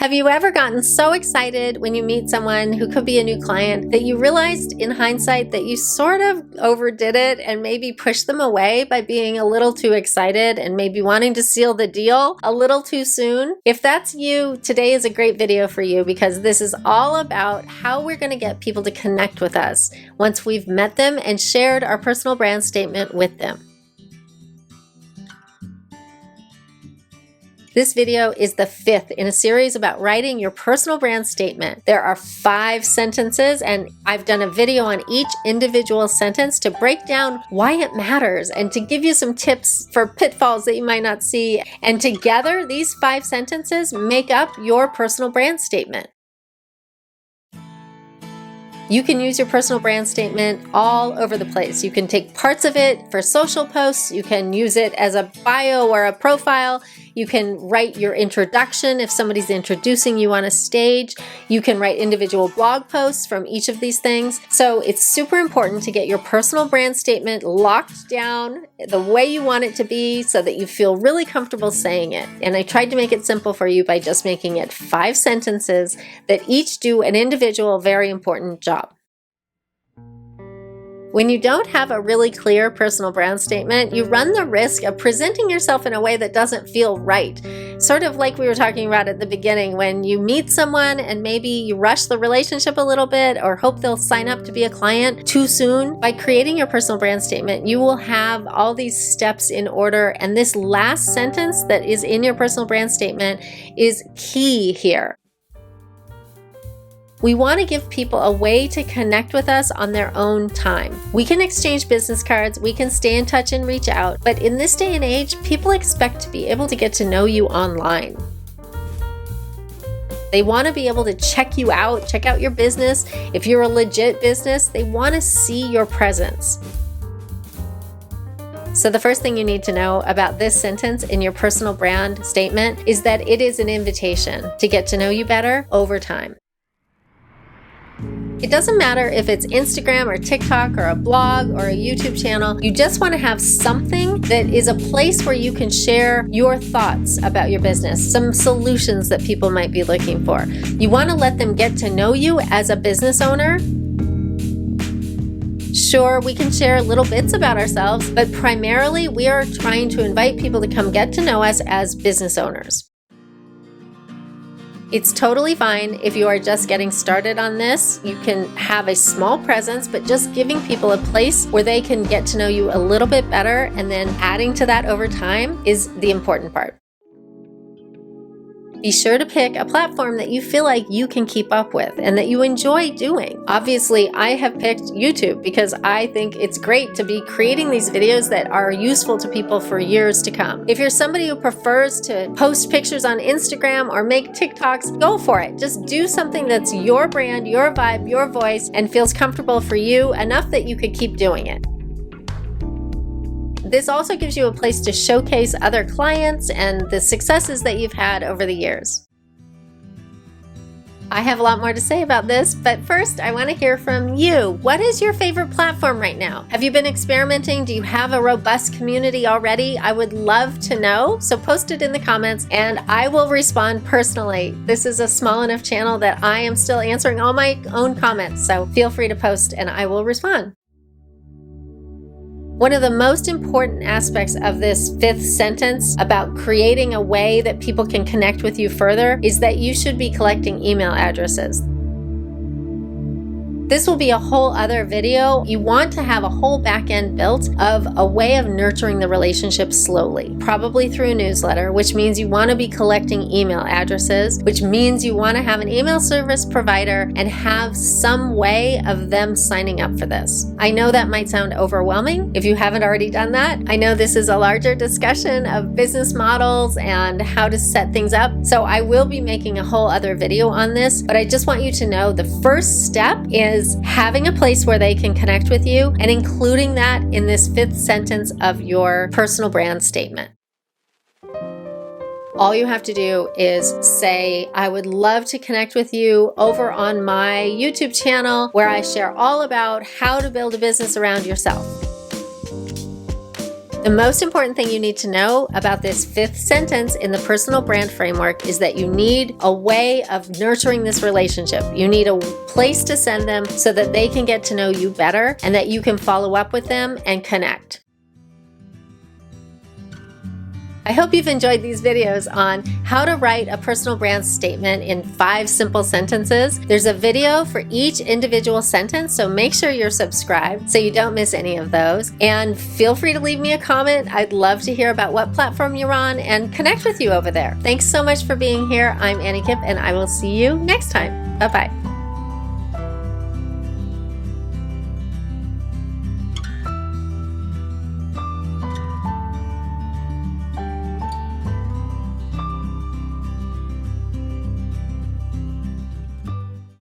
Have you ever gotten so excited when you meet someone who could be a new client that you realized in hindsight that you sort of overdid it and maybe pushed them away by being a little too excited and maybe wanting to seal the deal a little too soon? If that's you, today is a great video for you because this is all about how we're going to get people to connect with us once we've met them and shared our personal brand statement with them. This video is the 5th in a series about writing your personal brand statement. There are 5 sentences, and I've done a video on each individual sentence to break down why it matters and to give you some tips for pitfalls that you might not see. And together, these 5 sentences make up your personal brand statement. You can use your personal brand statement all over the place. You can take parts of it for social posts. You can use it as a bio or a profile. You can write your introduction if somebody's introducing you on a stage. You can write individual blog posts from each of these things. So it's super important to get your personal brand statement locked down the way you want it to be so that you feel really comfortable saying it. And I tried to make it simple for you by just making it 5 sentences that each do an individual, very important job. When you don't have a really clear personal brand statement, you run the risk of presenting yourself in a way that doesn't feel right. Sort of like we were talking about at the beginning, when you meet someone and maybe you rush the relationship a little bit or hope they'll sign up to be a client too soon. By creating your personal brand statement, you will have all these steps in order, and this last sentence that is in your personal brand statement is key here. We want to give people a way to connect with us on their own time. We can exchange business cards, we can stay in touch and reach out, but in this day and age, people expect to be able to get to know you online. They want to be able to check you out, check out your business. If you're a legit business, they want to see your presence. So the first thing you need to know about this sentence in your personal brand statement is that it is an invitation to get to know you better over time. It doesn't matter if it's Instagram or TikTok or a blog or a YouTube channel. You just want to have something that is a place where you can share your thoughts about your business, some solutions that people might be looking for. You want to let them get to know you as a business owner. Sure, we can share little bits about ourselves, but primarily we are trying to invite people to come get to know us as business owners. It's totally fine if you are just getting started on this. You can have a small presence, but just giving people a place where they can get to know you a little bit better and then adding to that over time is the important part. Be sure to pick a platform that you feel like you can keep up with and that you enjoy doing. Obviously, I have picked YouTube because I think it's great to be creating these videos that are useful to people for years to come. If you're somebody who prefers to post pictures on Instagram or make TikToks, go for it. Just do something that's your brand, your vibe, your voice, and feels comfortable for you enough that you could keep doing it. This also gives you a place to showcase other clients and the successes that you've had over the years. I have a lot more to say about this, but first I want to hear from you. What is your favorite platform right now? Have you been experimenting? Do you have a robust community already? I would love to know, so post it in the comments and I will respond personally. This is a small enough channel that I am still answering all my own comments, so feel free to post and I will respond. One of the most important aspects of this 5th sentence about creating a way that people can connect with you further is that you should be collecting email addresses. This will be a whole other video. You want to have a whole back end built of a way of nurturing the relationship slowly, probably through a newsletter, which means you want to be collecting email addresses, which means you want to have an email service provider and have some way of them signing up for this. I know that might sound overwhelming if you haven't already done that. I know this is a larger discussion of business models and how to set things up. So I will be making a whole other video on this, but I just want you to know the first step is having a place where they can connect with you and including that in this 5th sentence of your personal brand statement. All you have to do is say, I would love to connect with you over on my YouTube channel where I share all about how to build a business around yourself. The most important thing you need to know about this 5th sentence in the personal brand framework is that you need a way of nurturing this relationship. You need a place to send them so that they can get to know you better and that you can follow up with them and connect. I hope you've enjoyed these videos on how to write a personal brand statement in 5 simple sentences. There's a video for each individual sentence, so make sure you're subscribed so you don't miss any of those. And feel free to leave me a comment. I'd love to hear about what platform you're on and connect with you over there. Thanks so much for being here. I'm Annie Kipp, and I will see you next time. Bye-bye.